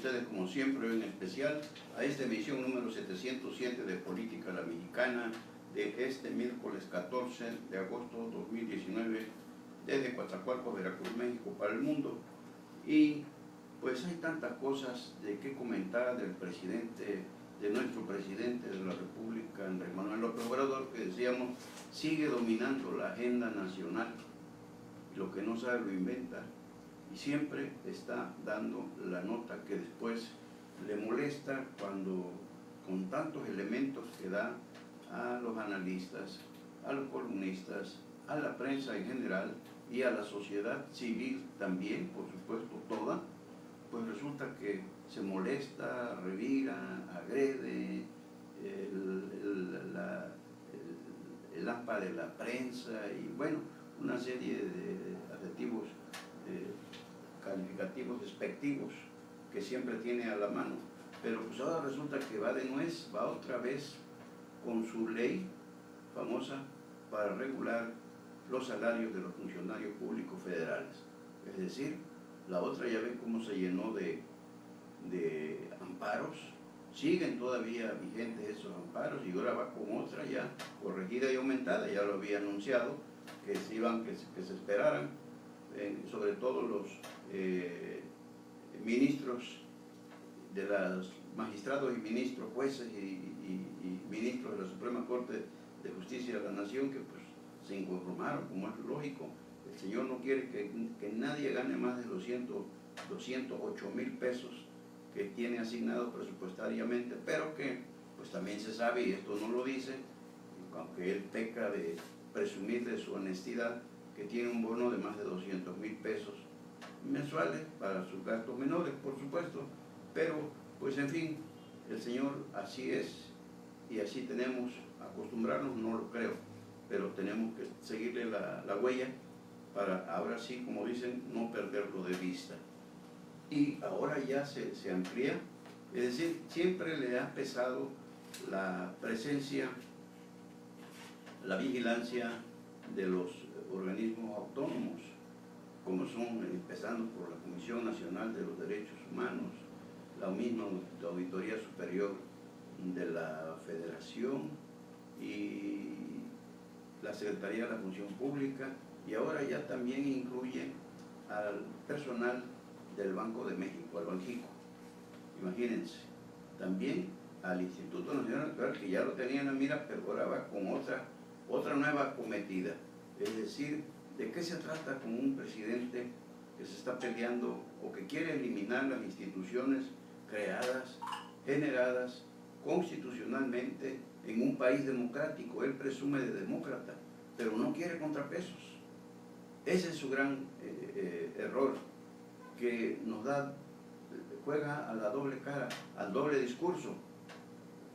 ustedes como siempre, en especial a esta emisión número 707 de Política a la Mexicana de este miércoles 14 de agosto 2019 desde Coatzacoalcos, Veracruz, México, para el mundo. Y pues hay tantas cosas de qué comentar del presidente, de nuestro presidente de la República, Andrés Manuel López Obrador, que decíamos sigue dominando la agenda nacional, lo que no sabe lo inventa, y siempre está dando la nota que después le molesta cuando con tantos elementos que da a los analistas, a los columnistas, a la prensa en general y a la sociedad civil también, por supuesto, toda, pues resulta que se molesta, revira, agrede el AMPA de la prensa y bueno, una serie de adjetivos calificativos despectivos que siempre tiene a la mano. Pero pues ahora resulta que va de nuez, va otra vez con su ley famosa para regular los salarios de los funcionarios públicos federales. Es decir, la otra ya ven cómo se llenó de amparos, siguen todavía vigentes esos amparos y ahora va con otra ya corregida y aumentada, ya lo había anunciado, que se esperaran, sobre todo los ministros de los magistrados y ministros, jueces y ministros de la Suprema Corte de Justicia de la Nación, que pues se inconformaron, como es lógico. El señor no quiere que nadie gane más de 208,000 pesos que tiene asignados presupuestariamente, pero que pues también se sabe, y esto no lo dice, aunque él peca de presumir de su honestidad, que tiene un bono de más de 200,000 pesos mensuales para sus gastos menores, por supuesto, pero pues en fin, el señor así es y así tenemos acostumbrarnos, no lo creo, pero tenemos que seguirle la huella para ahora sí, como dicen, no perderlo de vista. Y ahora ya se amplía, es decir, siempre le ha pesado la presencia, la vigilancia de los organismos autónomos, como son, empezando por la Comisión Nacional de los Derechos Humanos, la misma Auditoría Superior de la Federación y la Secretaría de la Función Pública, y ahora ya también incluye al personal del Banco de México, al Banjico, imagínense, también al Instituto Nacional Electoral, que ya lo tenía en la mira, pero ahora va con otra nueva acometida. Es decir, ¿de qué se trata con un presidente que se está peleando o que quiere eliminar las instituciones creadas, generadas constitucionalmente en un país democrático? Él presume de demócrata, pero no quiere contrapesos. Ese es su gran error, que nos juega a la doble cara, al doble discurso,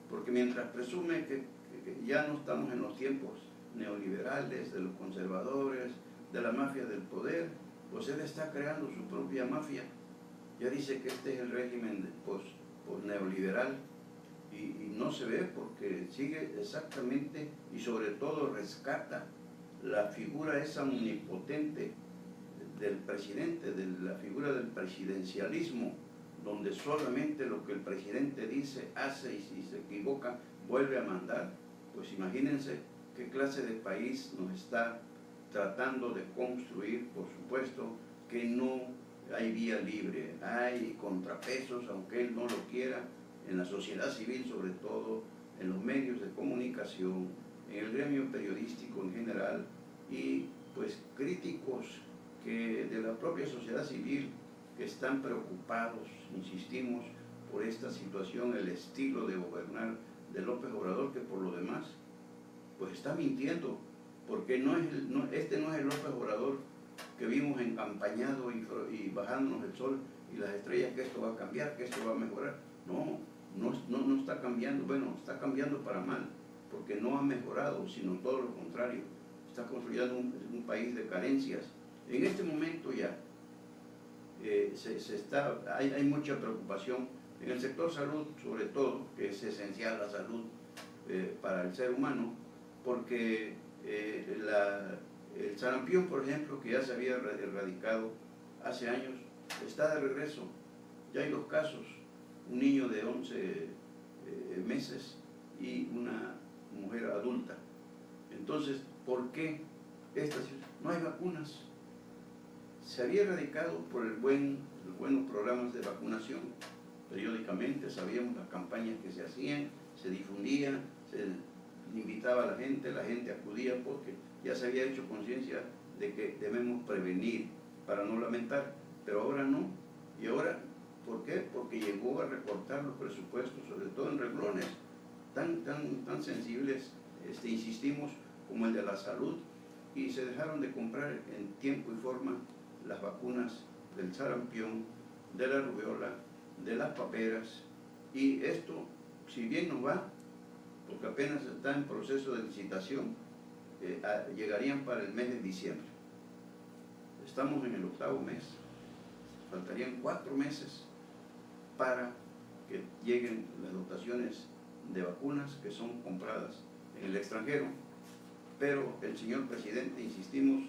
porque mientras presume que ya no estamos en los tiempos neoliberales, de los conservadores, de la mafia del poder, pues él está creando su propia mafia. Ya dice que este es el régimen post-neoliberal y no se ve porque sigue exactamente y sobre todo rescata la figura esa omnipotente del presidente, de la figura del presidencialismo, donde solamente lo que el presidente dice, hace, y si se equivoca, vuelve a mandar. Pues imagínense qué clase de país nos está tratando de construir. Por supuesto que no hay vía libre, hay contrapesos, aunque él no lo quiera, en la sociedad civil, sobre todo en los medios de comunicación, en el gremio periodístico en general, y pues críticos de la propia sociedad civil que están preocupados, insistimos, por esta situación, el estilo de gobernar de López Obrador, que por lo demás pues está mintiendo, porque este no es el López Obrador que vimos encampañado y bajándonos el sol y las estrellas, que esto va a cambiar, que esto va a mejorar. No está cambiando, bueno, está cambiando para mal, porque no ha mejorado, sino todo lo contrario. Está construyendo un país de carencias. En este momento ya hay mucha preocupación en el sector salud, sobre todo, que es esencial la salud para el ser humano, porque el sarampión, por ejemplo, que ya se había erradicado hace años, está de regreso. Ya hay 2 casos, un niño de 11 meses y una mujer adulta. Entonces, ¿por qué esta situación? No hay vacunas. Se había erradicado por los buenos programas de vacunación. Periódicamente sabíamos las campañas que se hacían, se difundían, se invitaba a la gente acudía porque ya se había hecho conciencia de que debemos prevenir para no lamentar, pero ahora no. Y ahora, ¿por qué? Porque llegó a recortar los presupuestos, sobre todo en renglones tan sensibles, insistimos, como el de la salud, y se dejaron de comprar en tiempo y forma las vacunas del sarampión, de la rubiola, de las paperas, y esto, si bien nos va, porque apenas está en proceso de licitación, llegarían para el mes de diciembre. Estamos en el 8º mes, faltarían 4 meses para que lleguen las dotaciones de vacunas que son compradas en el extranjero, pero el señor presidente, insistimos,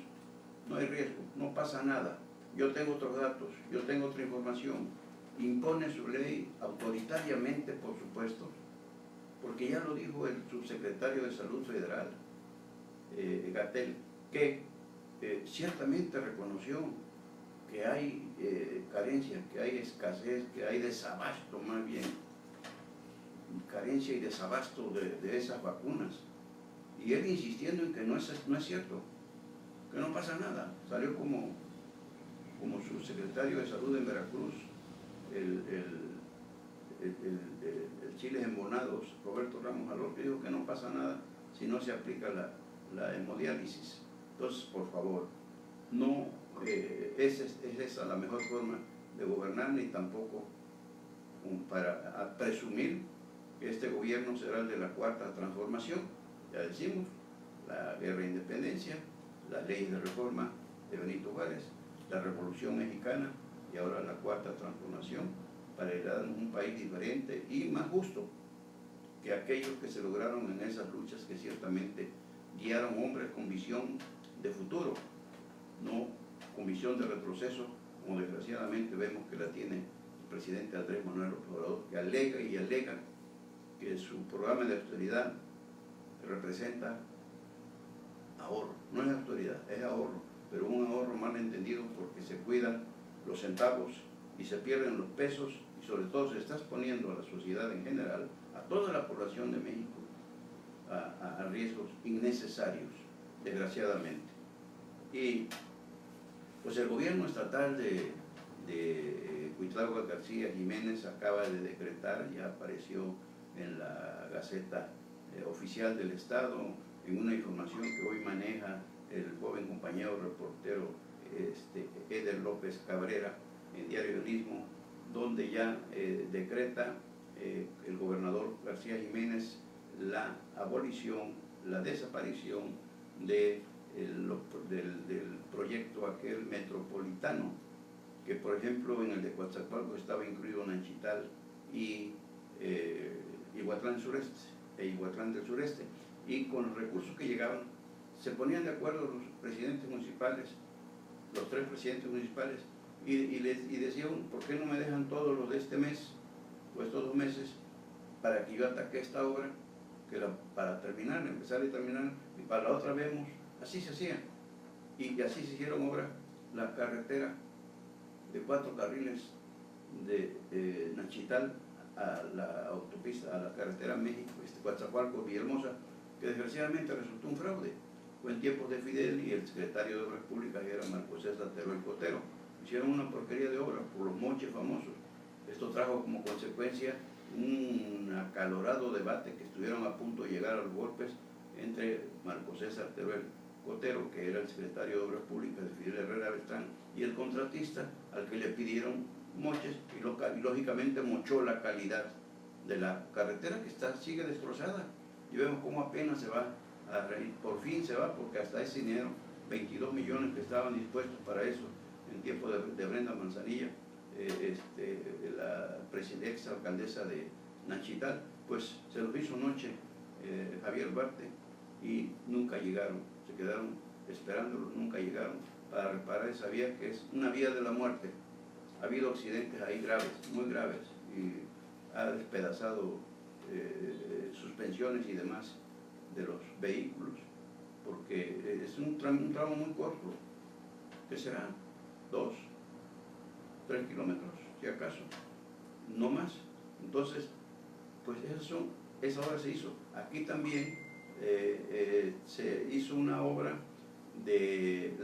no hay riesgo, no pasa nada, yo tengo otros datos, yo tengo otra información, impone su ley autoritariamente, por supuesto, porque ya lo dijo el subsecretario de Salud Federal, Gatell, que ciertamente reconoció que hay carencia, que hay escasez, que hay desabasto más bien, carencia y desabasto de esas vacunas. Y él insistiendo en que no es cierto, que no pasa nada. Salió como subsecretario de Salud en Veracruz, el Chiles Embonados, Roberto Ramos Alor, que dijo que no pasa nada si no se aplica la hemodiálisis. Entonces, por favor, no es esa la mejor forma de gobernar, ni tampoco para presumir que este gobierno será el de la 4ª transformación. Ya decimos, la guerra de independencia, las leyes de reforma de Benito Juárez, la Revolución Mexicana y ahora la 4ª transformación, para darnos un país diferente y más justo que aquellos que se lograron en esas luchas, que ciertamente guiaron hombres con visión de futuro, no con visión de retroceso, como desgraciadamente vemos que la tiene el presidente Andrés Manuel López Obrador, que alega y alega que su programa de austeridad representa ahorro. No es austeridad, es ahorro, pero un ahorro mal entendido porque se cuidan los centavos y se pierden los pesos, y sobre todo se está exponiendo a la sociedad en general, a toda la población de México, a riesgos innecesarios, desgraciadamente. Y pues el gobierno estatal de Cuitláhuac García Jiménez acaba de decretar, ya apareció en la Gaceta Oficial del Estado, en una información que hoy maneja el joven compañero reportero Eder López Cabrera en Diario del Istmo, donde ya decreta el gobernador García Jiménez la abolición, la desaparición del proyecto aquel metropolitano, que por ejemplo en el de Coatzacoalcos estaba incluido Nanchital y Iguatlán Sureste e Iguatlán del Sureste, y con los recursos que llegaban se ponían de acuerdo los presidentes municipales, los 3 presidentes municipales, y decían, ¿por qué no me dejan todos los de este mes o estos 2 meses para que yo ataque esta obra, para terminar, empezar y terminar, y para la otra vemos? Así se hacía, y así se hicieron obras. La carretera de 4 carriles de Nachital a la autopista, a la carretera México, Coatzacoalcos, Villahermosa, que desgraciadamente resultó un fraude. Fue en tiempos de Fidel y el secretario de Obras Públicas era Marco César Teruel Cotero. Hicieron una porquería de obra por los moches famosos. Esto trajo como consecuencia un acalorado debate, que estuvieron a punto de llegar a los golpes entre Marco César Teruel Cotero, que era el secretario de Obras Públicas de Fidel Herrera Beltrán, y el contratista al que le pidieron moches, y lógicamente mochó la calidad de la carretera, que sigue destrozada. Y vemos cómo apenas se va a reír, por fin se va, porque hasta ese dinero, 22 millones que estaban dispuestos para eso en tiempo de Brenda Manzanilla, la ex alcaldesa de Nachital, pues se los hizo noche Javier Duarte, y nunca llegaron, se quedaron esperándolos, nunca llegaron para reparar esa vía, que es una vía de la muerte. ha habido accidentes ahí graves, muy graves, y ha despedazado suspensiones y demás de los vehículos, porque es un tramo muy corto, que será 2, 3 kilómetros, si acaso, no más. Entonces, pues esa obra se hizo. Aquí también se hizo una obra del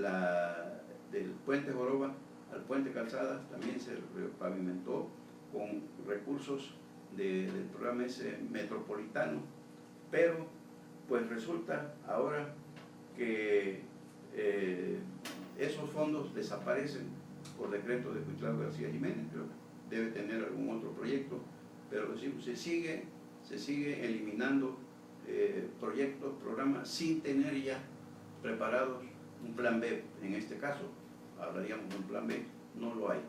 puente Joroba al puente Calzada, también se pavimentó con recursos del programa ese metropolitano, pero pues resulta ahora que esos fondos desaparecen por decreto de Cuitlao García Jiménez. Creo que debe tener algún otro proyecto, pero se sigue eliminando proyectos, programas, sin tener ya preparados un plan B. En este caso, hablaríamos de un plan B, no lo hay.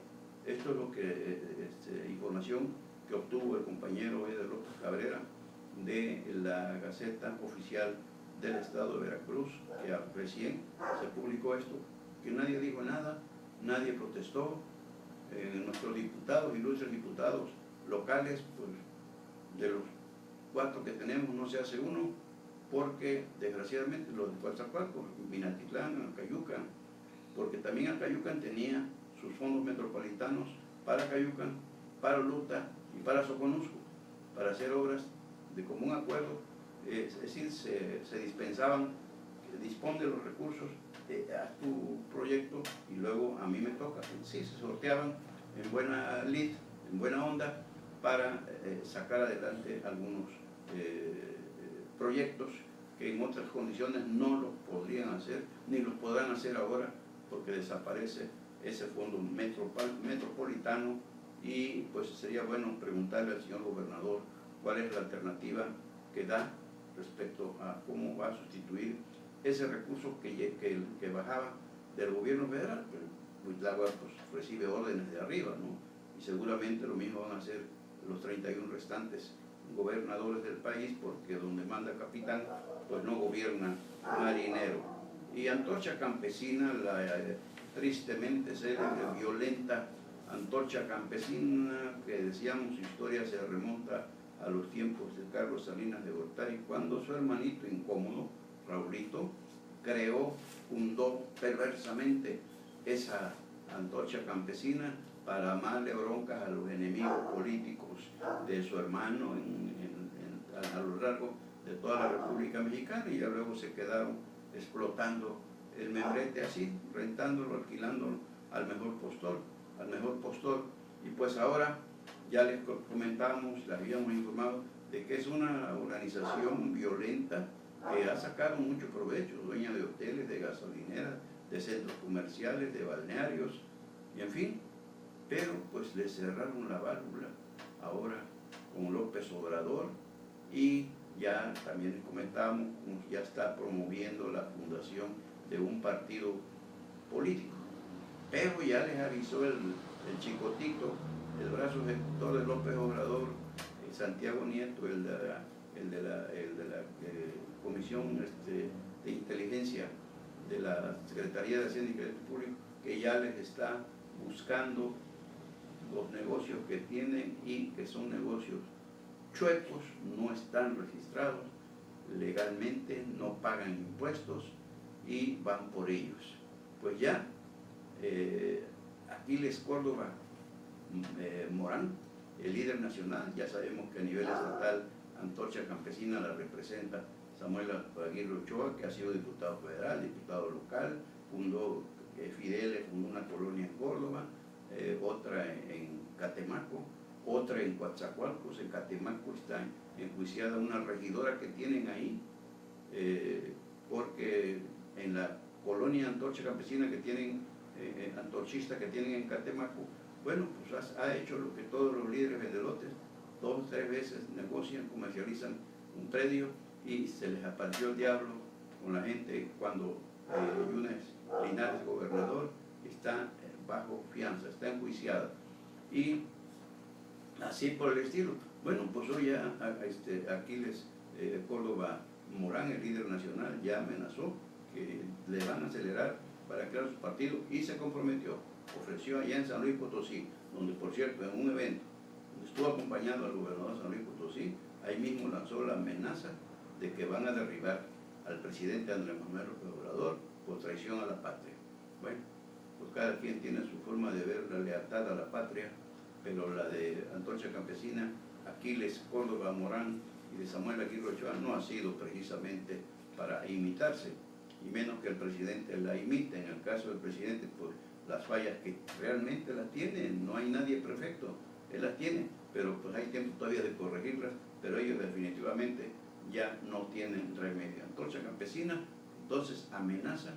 Esto es lo que, información que obtuvo el compañero Eder López Cabrera de la Gaceta Oficial del Estado de Veracruz, que recién se publicó esto, que nadie dijo nada, nadie protestó. Nuestros diputados, ilustres diputados locales, pues de los 4 que tenemos no se hace uno, porque desgraciadamente los de Coatzacoalcos, Minatitlán, Acayucan, porque también Acayucan tenía sus fondos metropolitanos para Acayucan, para Luta y para Soconusco, para hacer obras de común acuerdo, es decir, se dispensaban, dispone de los recursos, haz tu proyecto y luego a mí me toca. Sí, se sorteaban en buena lid, en buena onda, para sacar adelante algunos proyectos que en otras condiciones no los podrían hacer, ni los podrán hacer ahora, porque desaparece ese fondo metropolitano. Y pues sería bueno preguntarle al señor gobernador cuál es la alternativa que da respecto a cómo va a sustituir ese recurso que bajaba del gobierno federal. Cuitlagua pues recibe órdenes de arriba, ¿no? Y seguramente lo mismo van a hacer los 31 restantes gobernadores del país, porque donde manda capitán, pues no gobierna marinero. Y Antorcha Campesina, la tristemente célebre, violenta Antorcha Campesina, que decíamos su historia se remonta a los tiempos de Carlos Salinas de Gortari, cuando su hermanito incómodo, Raulito, fundó perversamente esa Antorcha Campesina para amarle broncas a los enemigos políticos de su hermano a lo largo de toda la República Mexicana, y ya luego se quedaron explotando el membrete así, rentándolo, alquilándolo al mejor postor. Y pues ahora ya les comentábamos, les habíamos informado de que es una organización violenta que ha sacado mucho provecho, dueña de hoteles, de gasolineras, de centros comerciales, de balnearios, y en fin, pero pues le cerraron la válvula ahora con López Obrador. Y ya también les comentábamos, ya está promoviendo la fundación de un partido político, pero ya les avisó el chicotito, el brazo ejecutor de López Obrador, Santiago Nieto, el de la Comisión de Inteligencia de la Secretaría de Hacienda y Crédito Público, que ya les está buscando los negocios que tienen y que son negocios chuecos, no están registrados legalmente, no pagan impuestos y van por ellos. Pues ya Aquiles Córdoba Morán, el líder nacional, ya sabemos que a nivel estatal Antorcha Campesina la representa Samuel Aguirre Ochoa, que ha sido diputado federal, diputado local, fundó fundó una colonia en Córdoba, otra en Catemaco, otra en Coatzacoalcos. En Catemaco está enjuiciada una regidora que tienen ahí, porque en la colonia Antorcha Campesina que tienen, antorchista que tienen en Catemaco, bueno, pues ha hecho lo que todos los líderes vendelotes 2 o 3 veces negocian, comercializan un predio, y se les apareció el diablo con la gente cuando Yunes Linares, gobernador, está bajo fianza, está enjuiciada. Y así por el estilo. Bueno, pues hoy ya Aquiles Córdoba Morán, el líder nacional, ya amenazó que le van a acelerar para crear su partido, y se comprometió, ofreció allá en San Luis Potosí donde por cierto en un evento donde estuvo acompañando al gobernador de San Luis Potosí, ahí mismo lanzó la amenaza de que van a derribar al presidente Andrés Manuel López Obrador por traición a la patria. Bueno, pues cada quien tiene su forma de ver la lealtad a la patria, pero la de Antorcha Campesina, Aquiles Córdoba Morán y de Samuel Aguirre Ochoa no ha sido precisamente para imitarse, y menos que el presidente la imite. En el caso del presidente, pues las fallas que realmente las tiene, no hay nadie perfecto, él las tiene, pero pues hay tiempo todavía de corregirlas, pero ellos definitivamente ya no tienen remedio. Antorcha Campesina entonces amenaza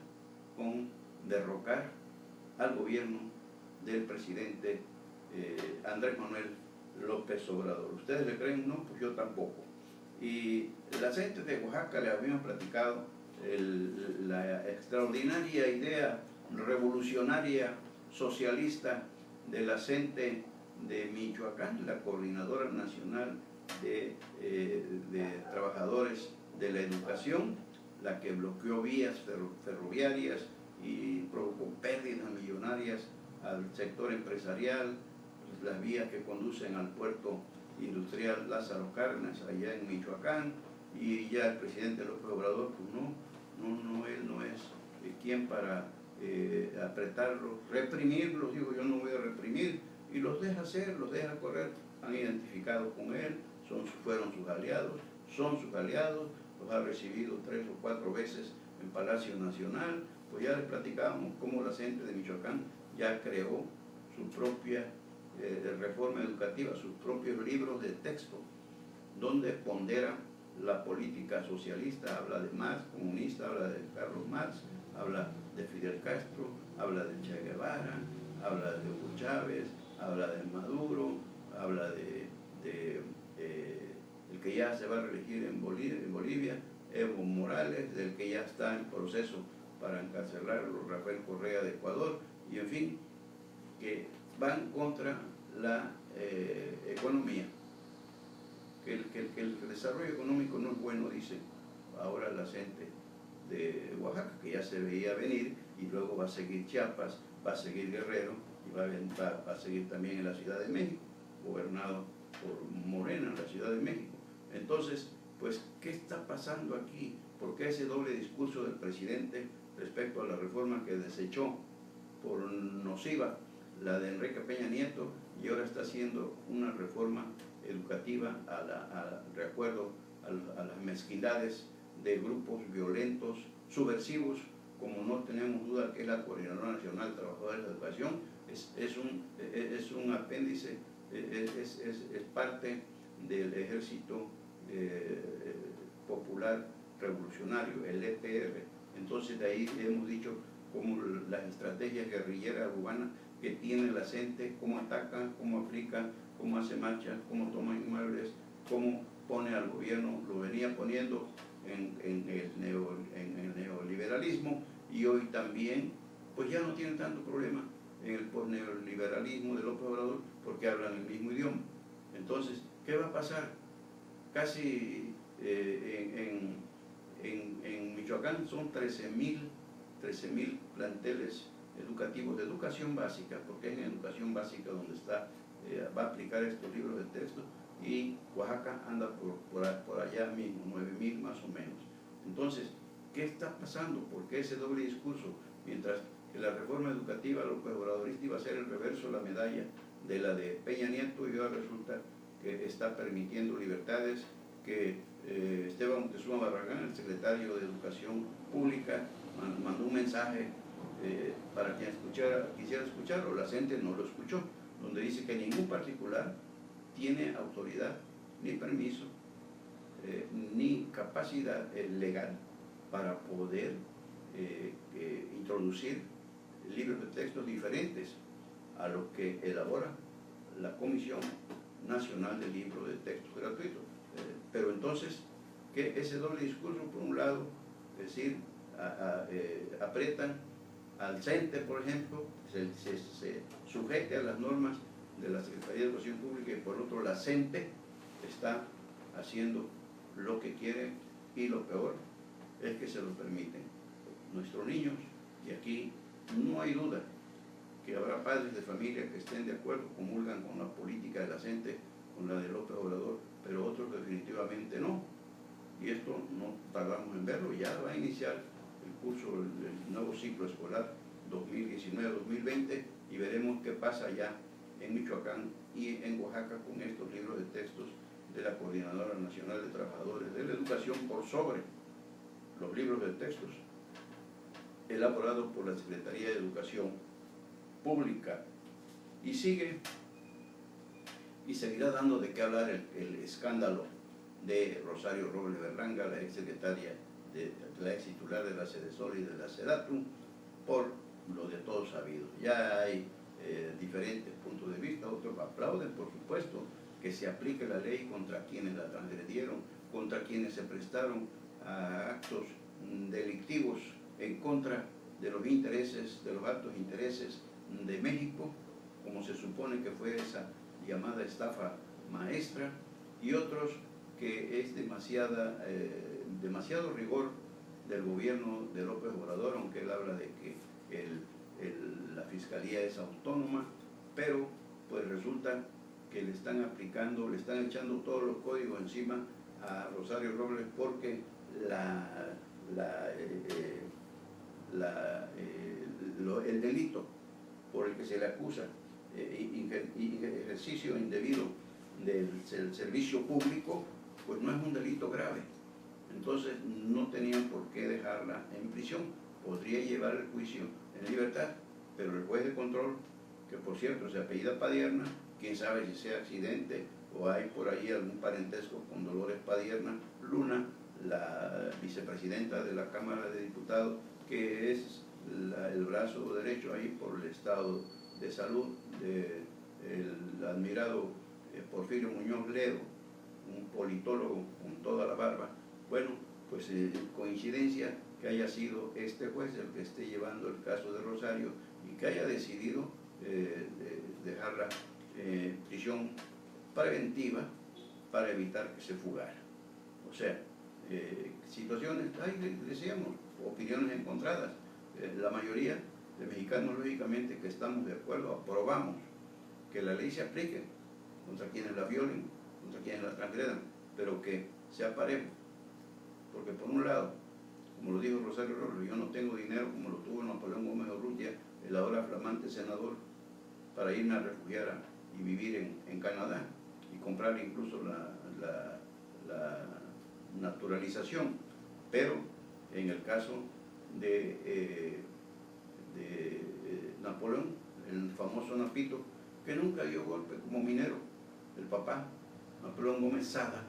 con derrocar al gobierno del presidente Andrés Manuel López Obrador. ¿Ustedes le creen? No, pues yo tampoco. Y la gente de Oaxaca le habíamos platicado la extraordinaria idea revolucionaria socialista de la gente de Michoacán, la Coordinadora Nacional de Trabajadores de la Educación, la que bloqueó vías ferroviarias y provocó pérdidas millonarias al sector empresarial, las vías que conducen al puerto industrial Lázaro Cárdenas allá en Michoacán, y ya el presidente López Obrador, pues él no es quien para apretarlos, reprimirlos, digo yo no voy a reprimir, y los deja hacer, los deja correr. Han identificado con él, fueron sus aliados, son sus aliados, los ha recibido 3 o 4 veces en Palacio Nacional. Pues ya les platicábamos cómo la gente de Michoacán ya creó su propia reforma educativa, sus propios libros de texto, donde pondera la política socialista, habla de Marx, comunista, habla de Carlos Marx, habla de Fidel Castro, habla de Che Guevara, habla de Hugo Chávez, habla de Maduro, habla de el que ya se va a reelegir en Bolivia, Evo Morales, del que ya está en proceso para encarcelarlo, Rafael Correa de Ecuador, y en fin, que van contra la economía, que el desarrollo económico no es bueno, dice ahora la gente de Oaxaca, que ya se veía venir, y luego va a seguir Chiapas, va a seguir Guerrero, y va a seguir también en la Ciudad de México, gobernado por Morena en la Ciudad de México. Entonces, pues, ¿qué está pasando aquí? ¿Por qué ese doble discurso del presidente respecto a la reforma que desechó por nociva, la de Enrique Peña Nieto, y ahora está haciendo una reforma educativa de acuerdo a las mezquindades de grupos violentos, subversivos, como no tenemos duda que es la Coordinadora Nacional de Trabajadores de la Educación? Es un apéndice, es parte del Ejército Popular Revolucionario, el EPR. Entonces de ahí hemos dicho cómo las estrategias guerrilleras urbanas que tiene la gente, cómo ataca, cómo aplica, cómo hace marcha, cómo toma inmuebles, cómo pone al gobierno, lo venía poniendo en el neoliberalismo, y hoy también pues ya no tienen tanto problema en el posneoliberalismo de López Obrador, porque hablan el mismo idioma. Entonces, ¿qué va a pasar? Casi en Michoacán son 13.000 planteles educativos de educación básica, porque es en educación básica donde va a aplicar estos libros de texto, y Oaxaca anda por allá mismo, 9.000 más o menos. Entonces, ¿qué está pasando? ¿Por qué ese doble discurso? Mientras que la reforma educativa López Obradorista iba a ser el reverso de la medalla de la de Peña Nieto, y ahora resulta que está permitiendo libertades, que Esteban Moctezuma Barragán, el secretario de Educación Pública, mandó un mensaje para quien quisiera escucharlo, la gente no lo escuchó, donde dice que ningún particular tiene autoridad, ni permiso, ni capacidad legal para poder introducir libros de texto diferentes a los que elabora la Comisión Nacional de Libros de Texto Gratuitos. Pero entonces, que ese doble discurso, por un lado, es decir, aprietan al CENTE, por ejemplo, se sujete a las normas de la Secretaría de Educación Pública, y por otro la CENTE está haciendo lo que quiere, y lo peor es que se lo permiten nuestros niños. Y aquí no hay duda que habrá padres de familia que estén de acuerdo, comulgan con la política de la gente, con la de López Obrador, pero otros definitivamente no. Y esto no tardamos en verlo, ya va a iniciar el curso, el nuevo ciclo escolar 2019-2020 y veremos qué pasa ya en Michoacán y en Oaxaca con estos libros de textos de la Coordinadora Nacional de Trabajadores de la Educación por sobre los libros de textos elaborados por la Secretaría de Educación Pública. Y sigue y seguirá dando de qué hablar el escándalo de Rosario Robles Berlanga, la ex secretaria, la ex titular de la Sedesol y de la Sedatu, por lo de todos sabido. Ya hay diferentes puntos de vista, otros aplauden, por supuesto, que se aplique la ley contra quienes la transgredieron, contra quienes se prestaron a actos delictivos en contra de los intereses, de los altos intereses de México, como se supone que fue esa llamada estafa maestra, y otros que es demasiado rigor del gobierno de López Obrador, aunque él habla de que la fiscalía es autónoma, pero pues resulta que le están aplicando, le están echando todos los códigos encima a Rosario Robles porque el delito por el que se le acusa, ejercicio indebido del servicio público, pues no es un delito grave. Entonces no tenían por qué dejarla en prisión. Podría llevar el juicio en libertad, pero el juez de control, que por cierto se apellida Padierna, quién sabe si sea accidente o hay por ahí algún parentesco con Dolores Padierna Luna, la vicepresidenta de la Cámara de Diputados, que es el brazo derecho ahí por el estado de salud del admirado Porfirio Muñoz Ledo, un politólogo con toda la barba. Bueno, pues coincidencia que haya sido este juez el que esté llevando el caso de Rosario y que haya decidido dejarla en prisión preventiva para evitar que se fugara. O sea, situaciones, decíamos, opiniones encontradas. La mayoría de mexicanos, lógicamente, que estamos de acuerdo, aprobamos que la ley se aplique contra quienes la violen, contra quienes la transgredan, pero que sea parejo. Porque por un lado, como lo dijo Rosario Robles, yo no tengo dinero como lo tuvo Napoleón Gómez Urrutia, el ahora flamante senador, para irme a refugiar y vivir en Canadá y comprar incluso la naturalización. Pero en el caso de Napoleón, el famoso Napito, que nunca dio golpe como minero, el papá, Napoleón Gómez Sada,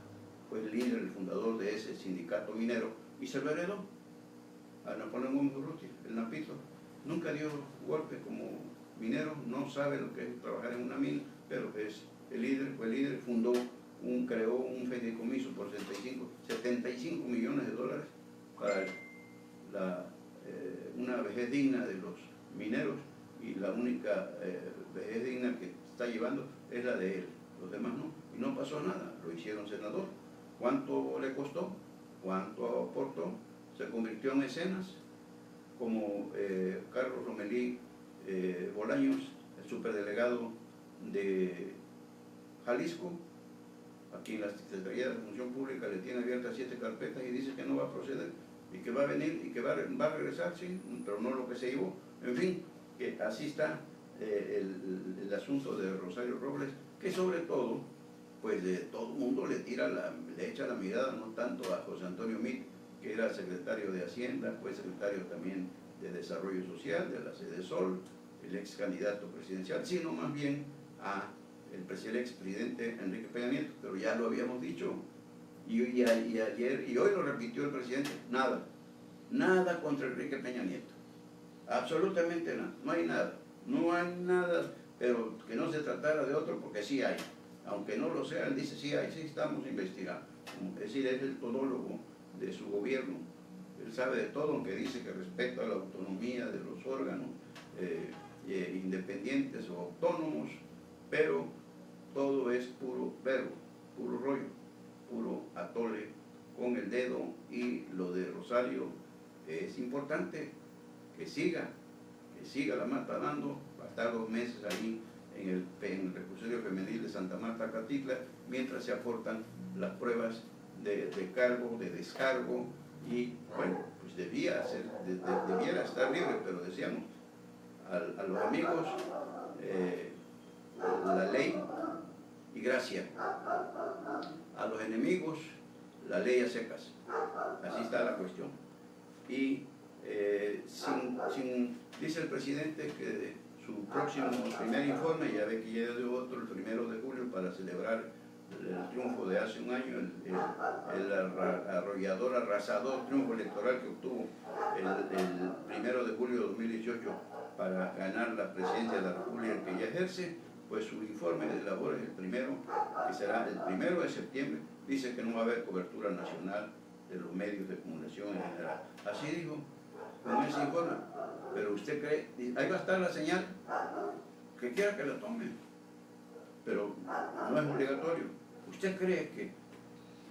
fue el líder, el fundador de ese sindicato minero, y se lo heredó a Napoleón Gómez Urrutia, el Napito. Nunca dio golpe como minero, no sabe lo que es trabajar en una mina, pero es el líder, fue el líder, creó un fideicomiso por 75 millones de dólares para una vejez digna de los mineros, y la única vejez digna que está llevando es la de él, los demás no, y no pasó nada, lo hicieron senador. ¿Cuánto le costó? ¿Cuánto aportó? Se convirtió en mecenas, como Carlos Romelí Bolaños, el superdelegado de Jalisco, aquí en la Secretaría de Función Pública le tiene abiertas 7 carpetas y dice que no va a proceder y que va a venir y que va a regresar, sí, pero no lo que se llevó. En fin, que así está el asunto de Rosario Robles, que sobre todo, pues de todo el mundo le echa la mirada, no tanto a José Antonio Meade, que era secretario de Hacienda, fue secretario también de Desarrollo Social, de la Sedesol, el ex candidato presidencial, sino más bien el expresidente Enrique Peña Nieto, pero ya lo habíamos dicho, y ayer, y hoy lo repitió el presidente, nada contra Enrique Peña Nieto, absolutamente nada, no hay nada, pero que no se tratara de otro, porque sí hay, aunque no lo sea, él dice sí hay, sí estamos investigando, es decir, es el todólogo de su gobierno, él sabe de todo, aunque dice que respeta la autonomía de los órganos independientes o autónomos, pero todo es puro verbo, puro rollo, puro atole con el dedo. Y lo de Rosario es importante que siga la mata dando. va a estar 2 meses ahí en el reclusorio femenil de Santa Marta, Catitla, mientras se aportan las pruebas de cargo, de descargo, y bueno, pues debiera estar libre, pero decíamos, a los amigos, la ley y gracia, a los enemigos, la ley a secas. Así está la cuestión. Y dice el presidente que su próximo primer informe, ya ve que ya dio otro el 1 de julio para celebrar el triunfo de hace un año, el arrollador, arrasador triunfo electoral que obtuvo el 1 de julio de 2018 para ganar la presidencia de la República que ya ejerce. Pues su informe de labores, el primero, que será el 1 de septiembre, dice que no va a haber cobertura nacional de los medios de comunicación en general. Así dijo con ese informe. Pero usted cree, ahí va a estar la señal, que quiera que la tome, pero no es obligatorio. ¿Usted cree que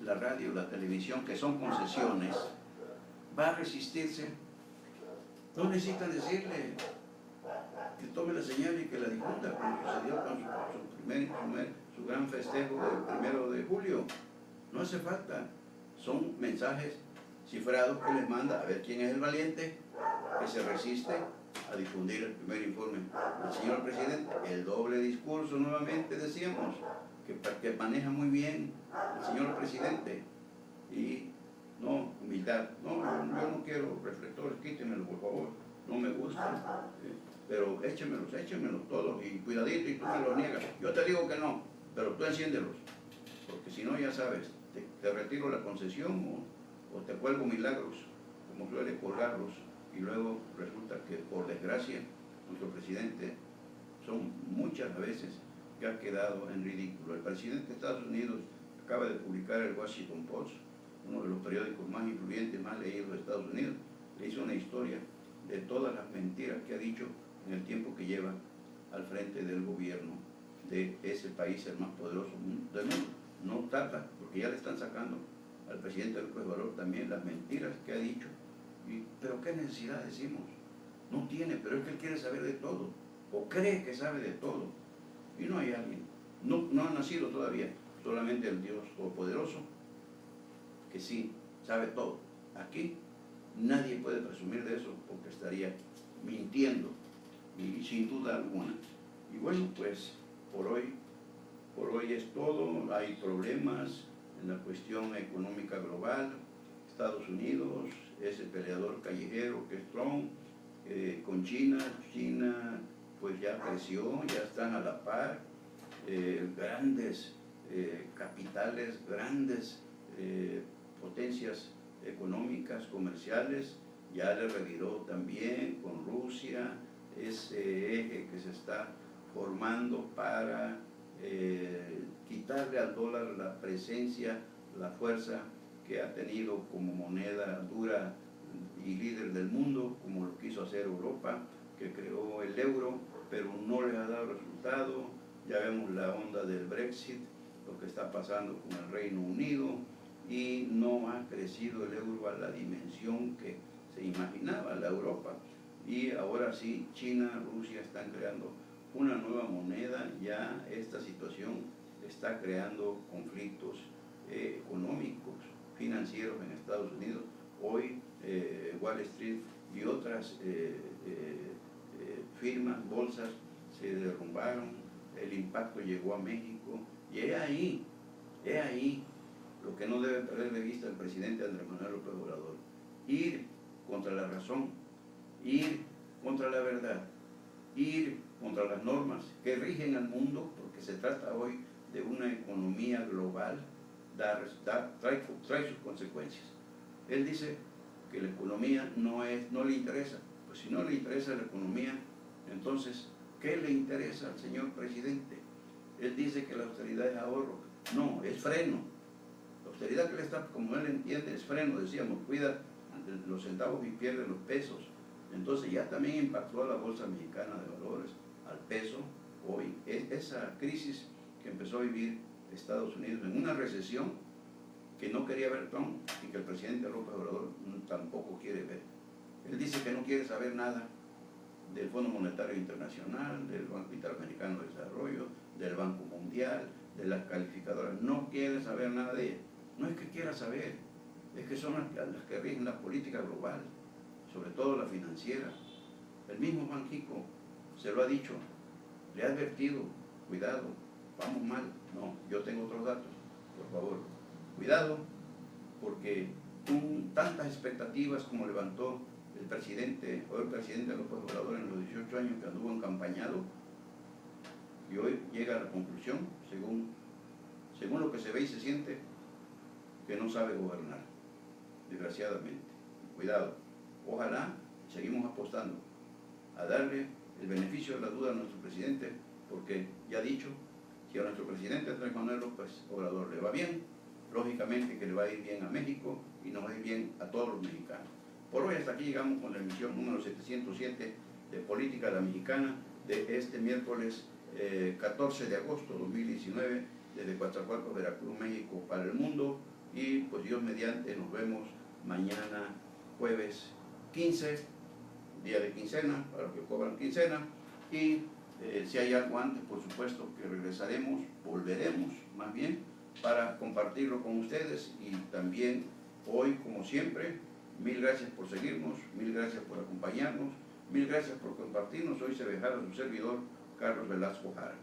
la radio, la televisión, que son concesiones, va a resistirse? No necesitan decirle que tome la señal y que la difunda, como sucedió con su gran festejo del 1 de julio. No hace falta. Son mensajes cifrados que les manda a ver quién es el valiente que se resiste a difundir el primer informe. El señor presidente, el doble discurso nuevamente decíamos, que maneja muy bien el señor presidente. Y no, humildad. No, yo no quiero reflectores, quítenmelo por favor, no me gustan. Pero échemelos todos y cuidadito y tú me los niegas. Yo te digo que no, pero tú enciéndelos, porque si no ya sabes, te retiro la concesión o te cuelgo milagros, como suele colgarlos, y luego resulta que por desgracia nuestro presidente son muchas veces que ha quedado en ridículo. El presidente de Estados Unidos acaba de publicar el Washington Post, uno de los periódicos más influyentes, más leídos de Estados Unidos, le hizo una historia de todas las mentiras que ha dicho en el tiempo que lleva al frente del gobierno de ese país, el más poderoso del mundo. No tarda, porque ya le están sacando al presidente López Obrador también las mentiras que ha dicho. Pero ¿qué necesidad decimos? No tiene, pero es que él quiere saber de todo, o cree que sabe de todo. Y no hay alguien, no ha nacido todavía, solamente el Dios Todopoderoso, que sí sabe todo. Aquí nadie puede presumir de eso porque estaría mintiendo, y sin duda alguna. Y bueno, pues por hoy es todo. Hay problemas en la cuestión económica global. Estados Unidos es el peleador callejero que es Trump, con China pues ya creció, ya están a la par, grandes capitales, grandes potencias económicas, comerciales, ya le reviró también con Rusia, ese eje que se está formando para quitarle al dólar la presencia, la fuerza que ha tenido como moneda dura y líder del mundo, como lo quiso hacer Europa, que creó el euro, pero no les ha dado resultado. Ya vemos la onda del Brexit, lo que está pasando con el Reino Unido, y no ha crecido el euro a la dimensión que se imaginaba la Europa. Y ahora sí, China, Rusia están creando una nueva moneda. Ya esta situación está creando conflictos económicos, financieros en Estados Unidos. Hoy Wall Street y otras firmas, bolsas se derrumbaron, el impacto llegó a México, y es ahí lo que no debe perder de vista el presidente Andrés Manuel López Obrador: ir contra la razón, ir contra la verdad, ir contra las normas que rigen al mundo, porque se trata hoy de una economía global, trae sus consecuencias. Él dice que la economía no le interesa. Pues si no le interesa la economía, entonces, ¿qué le interesa al señor presidente? Él dice que la austeridad es ahorro. No, es freno. La austeridad que le está, como él entiende, es freno, decíamos, cuida los centavos y pierde los pesos. Entonces ya también impactó a la Bolsa Mexicana de Valores, al peso. Hoy, esa crisis que empezó a vivir Estados Unidos en una recesión que no quería ver Trump y que el presidente López Obrador tampoco quiere ver. Él dice que no quiere saber nada del Fondo Monetario Internacional, del Banco Interamericano de Desarrollo, del Banco Mundial, de las calificadoras. No quiere saber nada de ellas. No es que quiera saber, es que son las que rigen la política global, sobre todo la financiera. El mismo Banxico se lo ha dicho, le ha advertido, cuidado, vamos mal. No, yo tengo otros datos, por favor. Cuidado, porque tantas expectativas como levantó el presidente López Obrador en los 18 años que anduvo encampañado, y hoy llega a la conclusión, según lo que se ve y se siente, que no sabe gobernar, desgraciadamente. Cuidado, ojalá seguimos apostando a darle el beneficio de la duda a nuestro presidente, porque ya ha dicho, si a nuestro presidente Andrés Manuel López Obrador le va bien, lógicamente que le va a ir bien a México y nos va a ir bien a todos los mexicanos. Por hoy hasta aquí llegamos con la emisión número 707 de Política a la Mexicana de este miércoles 14 de agosto de 2019 desde Coatzacoalcos, Veracruz, México para el mundo, y pues Dios mediante nos vemos mañana jueves 15, día de quincena para los que cobran quincena, y si hay algo antes, por supuesto que regresaremos, volveremos más bien para compartirlo con ustedes. Y también hoy, como siempre, mil gracias por seguirnos, mil gracias por acompañarnos, mil gracias por compartirnos. Hoy se dejara su servidor Carlos Velasco Jara.